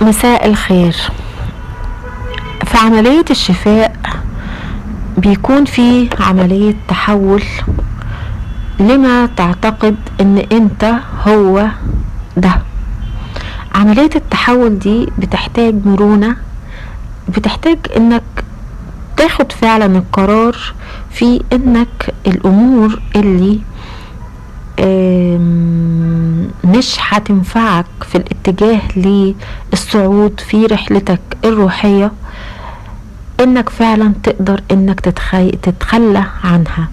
مساء الخير. في عملية الشفاء بيكون في عملية تحول لما تعتقد ان انت هو ده. عملية التحول دي بتحتاج مرونة، بتحتاج انك تاخد فعلا القرار في انك الامور اللي مش هتنفعك في الاتجاه للصعود في رحلتك الروحية، انك فعلا تقدر انك تتخلى عنها.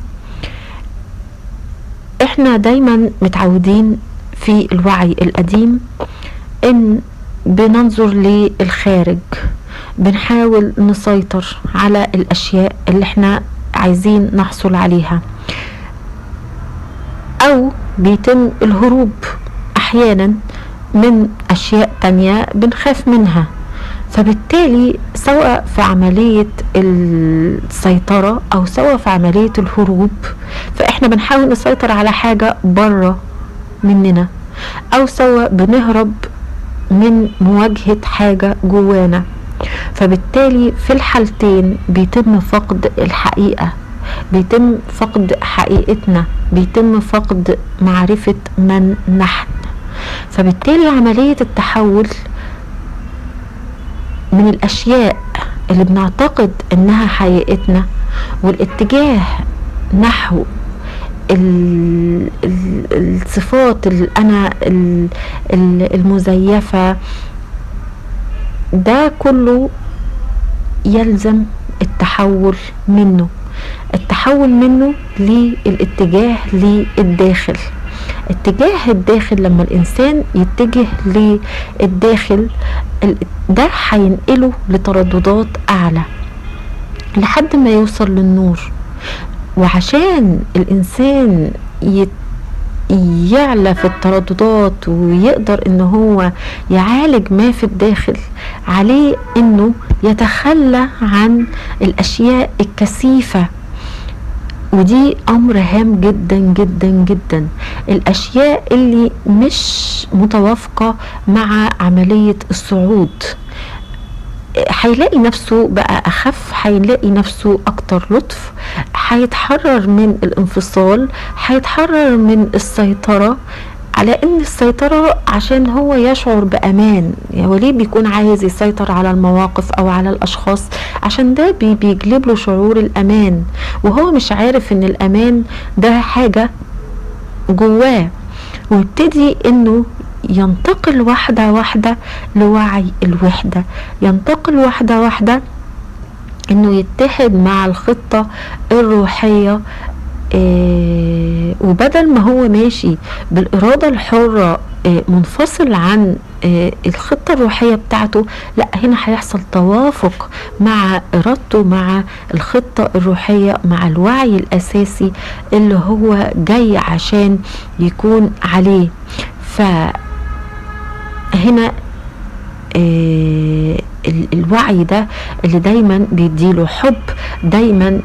احنا دايما متعودين في الوعي القديم ان بننظر للخارج، بنحاول نسيطر على الاشياء اللي احنا عايزين نحصل عليها، او بيتم الهروب احيانا من اشياء تانية بنخاف منها. فبالتالي سواء في عملية السيطرة او سواء في عملية الهروب، فاحنا بنحاول نسيطر على حاجة بره مننا، او سواء بنهرب من مواجهة حاجة جوانا. فبالتالي في الحالتين بيتم فقد الحقيقة، بيتم فقد حقيقتنا، بيتم فقد معرفة من نحن. فبالتالي عملية التحول من الأشياء اللي بنعتقد إنها حقيقتنا والاتجاه نحو الصفات الأنا المزيفة، ده كله يلزم التحول منه، التحول منه للاتجاه للداخل. اتجاه الداخل لما الانسان يتجه للداخل ده هينقله لترددات اعلى لحد ما يوصل للنور. وعشان الانسان يعلى في الترددات ويقدر ان هو يعالج ما في الداخل، عليه انه يتخلى عن الاشياء الكثيفة، ودي امر هام جدا جدا جدا. الاشياء اللي مش متوافقة مع عملية الصعود، هيلاقي نفسه بقى اخف، هيلاقي نفسه اكتر لطف، هيتحرر من الانفصال، هيتحرر من السيطرة. على ان السيطرة عشان هو يشعر بامان، يعني هو ليه بيكون عايز يسيطر على المواقف او على الاشخاص؟ عشان ده بيجلب له شعور الامان، وهو مش عارف ان الامان ده حاجة جواه. ويبتدي انه ينتقل واحدة واحدة لوعي الوحدة، ينتقل واحدة واحدة انه يتحد مع الخطة الروحية. وبدل ما هو ماشي بالإرادة الحرة منفصل عن الخطة الروحية بتاعته، لا، هنا هيحصل توافق مع إرادته، مع الخطة الروحية، مع الوعي الأساسي اللي هو جاي عشان يكون عليه. فهنا الوعي ده اللي دايما بيديله حب، دايما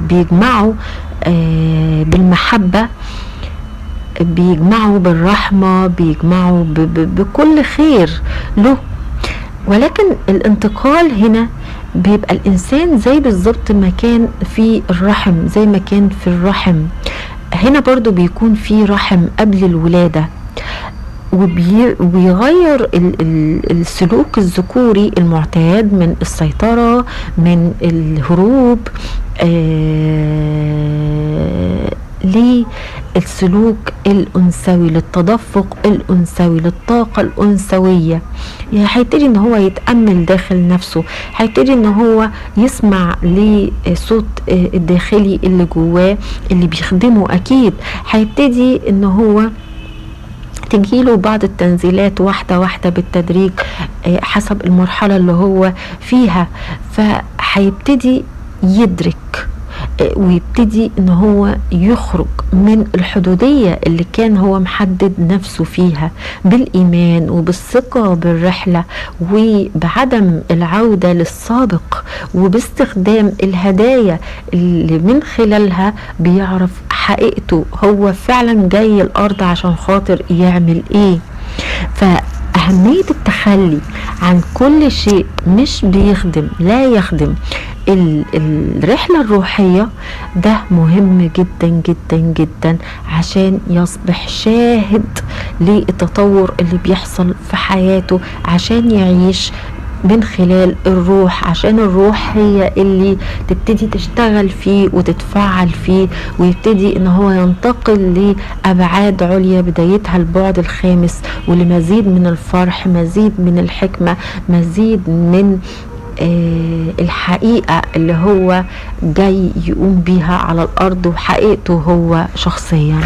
بيجمعه بالمحبة، بيجمعه بالرحمة، بيجمعه بكل خير له. ولكن الانتقال هنا بيبقى الإنسان زي بالظبط ما كان في الرحم، زي ما كان في الرحم. هنا برضو بيكون في رحم قبل الولادة، وبيغير السلوك الذكوري المعتاد من السيطرة، من الهروب، للسلوك الأنثوي، للتدفق الأنثوي، للطاقة الأنثوية. يعني هيبتدي ان هو يتأمل داخل نفسه، هيبتدي ان هو يسمع لصوت الداخلي اللي جواه اللي بيخدمه. اكيد هيبتدي ان هو تجيله بعض التنزيلات واحدة واحدة بالتدريج حسب المرحلة اللي هو فيها. فهيبتدي يدرك ويبتدي ان هو يخرج من الحدودية اللي كان هو محدد نفسه فيها، بالإيمان وبالثقة بالرحلة وبعدم العودة للسابق، وباستخدام الهدايا اللي من خلالها بيعرف حقيقته، هو فعلا جاي الأرض عشان خاطر يعمل ايه. أهمية التخلي عن كل شيء مش بيخدم، لا يخدم الرحلة الروحية، ده مهم جدا جدا جدا عشان يصبح شاهد للتطور اللي بيحصل في حياته، عشان يعيش من خلال الروح، عشان الروح هي اللي تبتدي تشتغل فيه وتتفعل فيه، ويبتدي ان هو ينتقل لأبعاد عليا، بدايتها البعد الخامس، ولمزيد من الفرح، مزيد من الحكمة، مزيد من الحقيقة اللي هو جاي يقوم بيها على الأرض، وحقيقته هو شخصيا.